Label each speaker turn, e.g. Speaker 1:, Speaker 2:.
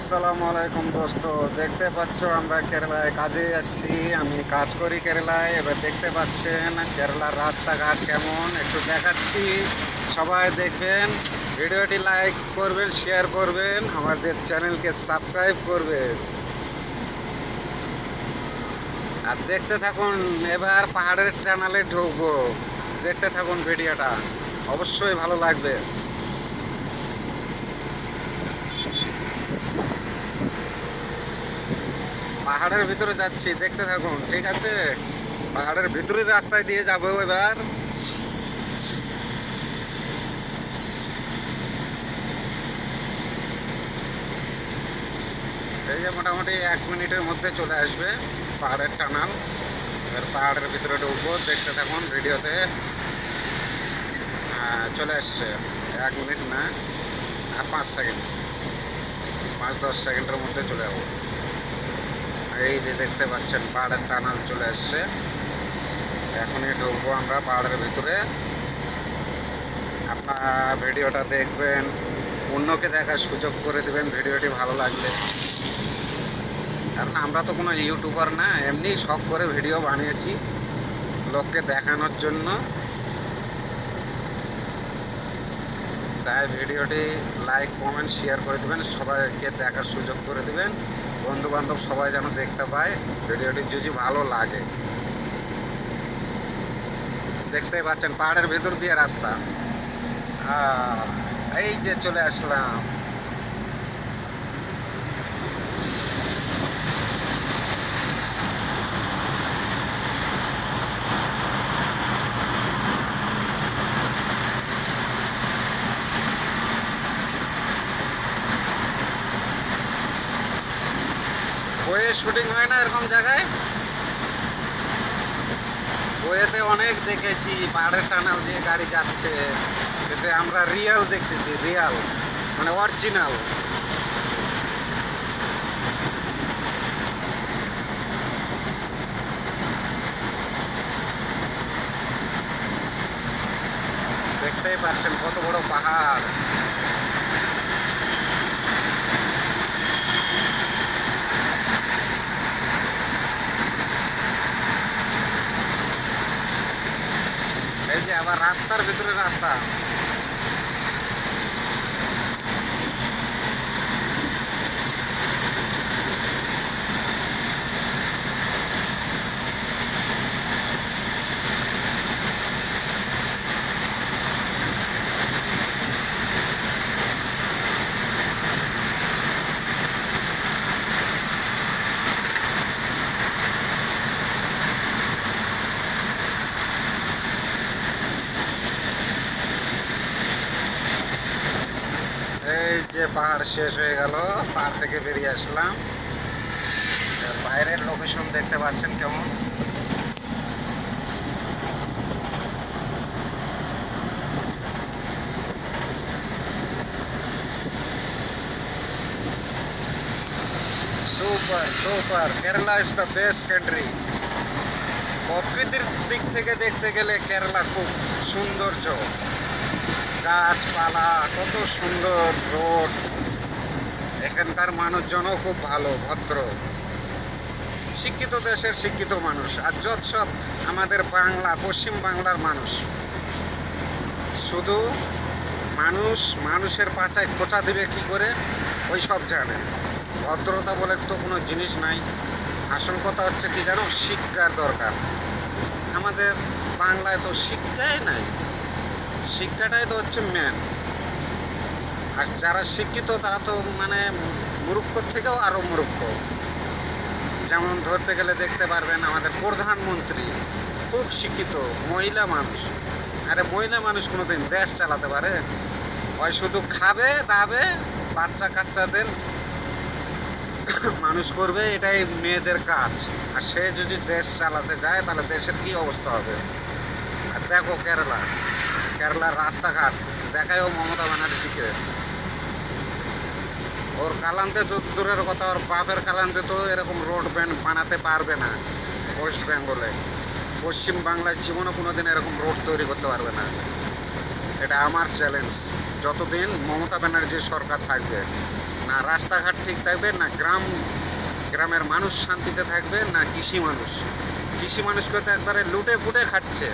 Speaker 1: আসসালামু আলাইকুম দোস্ত, দেখতে পাচ্ছ আমরা কেরালায় কাজে আসছি। আমি কাজ করি কেরালায়। এবার দেখতে পাচ্ছেন কেরালার রাস্তাঘাট কেমন, একটু দেখাচ্ছি। সবাই দেখবেন, ভিডিওটি লাইক করবেন, শেয়ার করবেন, আমাদের চ্যানেলকে সাবস্ক্রাইব করবেন আর দেখতে থাকুন। এবার পাহাড়ের টানেলে ঢুকবো, দেখতে থাকুন ভিডিওটা, অবশ্যই ভালো লাগবে। পাহাড়ের ভিতরে যাচ্ছি, দেখতে থাকুন, ঠিক আছে? পাহাড়ের ভিতরের রাস্তায় দিয়ে যাবো এবার। এই যে মোটামুটি 1 মিনিটের মধ্যে চলে আসবে পাহাড়ের টানাল। এবার পাহাড়ের ভিতরে ঢুকবো, দেখতে থাকুন ভিডিওতে। চলে আসছে। 1 মিনিট না, আর 5 সেকেন্ড, 5-10 সেকেন্ডের মধ্যে চলে যাবো। এই যে দেখতে পাচ্ছেন পাহাড়ের টানাল চলে আসছে। এখনই ঢুকবো আমরা পাহাড়ের ভিতরে। আপনারা ভিডিওটা দেখবেন, অন্যকে দেখার সুযোগ করে দেবেন ভিডিওটি ভালো লাগলে। কারণ আমরা তো কোনো ইউটিউবার না, এমনি শখ করে ভিডিও বানিয়েছি লোককে দেখানোর জন্য। তাই ভিডিওটি লাইক কমেন্ট শেয়ার করে দেবেন, সবাইকে দেখার সুযোগ করে দেবেন, বন্ধু বান্ধব সবাই যেন দেখতে পায় ভিডিওটি যদি ভালো লাগে। দেখতেই পাচ্ছেন পাহাড়ের ভেতর দিয়ে রাস্তা। এই যে চলে আসলাম। বইয়ে শুটিং হয় না এরকম জায়গায়? বইয়েতে অনেক দেখেছি পাহাড়ের টানাল দিয়ে গাড়ি যাচ্ছে, এতে আমরা রিয়েল দেখতেছি, রিয়াল মানে অরিজিনাল। দেখতেই পাচ্ছেন কত বড় পাহাড়। এই যে আবার রাস্তার ভিতরে রাস্তা। এই যে পাহাড় শেষ হয়ে গেল, পাহাড় থেকে বেরিয়ে আসলাম। বাইরের লোকেশন দেখতে পাচ্ছেন কেমন। Super super, Kerala is the best country. প্রকৃতির দিক থেকে দেখতে গেলে কেরালা খুব সৌন্দর্য, গাছপালা, কত সুন্দর রোড। এখানকার মানুষজনও খুব ভালো, ভদ্র, শিক্ষিত দেশের শিক্ষিত মানুষ। আর যত সব আমাদের বাংলা, পশ্চিম বাংলার মানুষ, শুধু মানুষের পাছায় খোঁচা দেবে কী করে ওই সব জানে। ভদ্রতা বলে তো কোনো জিনিস নাই। আসল কথা হচ্ছে কি জানো, শিক্ষার দরকার। আমাদের বাংলায় তো শিক্ষাই নাই, শিক্ষাটাই তো হচ্ছে মেন। আর যারা শিক্ষিত তারা তো মানে মূর্খর থেকেও আরও মূর্খ। যেমন ধরতে গেলে দেখতে পারবেন আমাদের প্রধানমন্ত্রী খুব শিক্ষিত, মহিলা মানুষ। আরে মহিলা মানুষ কোনোদিন দেশ চালাতে পারে? ওই শুধু খাবে দাবে, বাচ্চা কাচ্চাদের মানুষ করবে, এটাই মেয়েদের কাজ। আর সে যদি দেশ চালাতে যায় তাহলে দেশের কী অবস্থা হবে। আর দেখো কেরালার রাস্তাঘাট দেখায়ও মমতা ব্যানার্জিকে। ওর কালান্তে তো দূরের কথা, ওর বাপের কালান্তে তো এরকম রোড বানাতে পারবে না। ওয়েস্ট বেঙ্গলে, পশ্চিম বাংলায় জীবনও কোনো দিন এরকম রোড তৈরি করতে পারবে না। এটা আমার চ্যালেঞ্জ, যতদিন মমতা ব্যানার্জির সরকার থাকবে। না রাস্তাঘাট ঠিক থাকবে, না গ্রামের মানুষ শান্তিতে থাকবে, না কৃষি মানুষকে তো একবারে লুটে পুটে খাচ্ছে।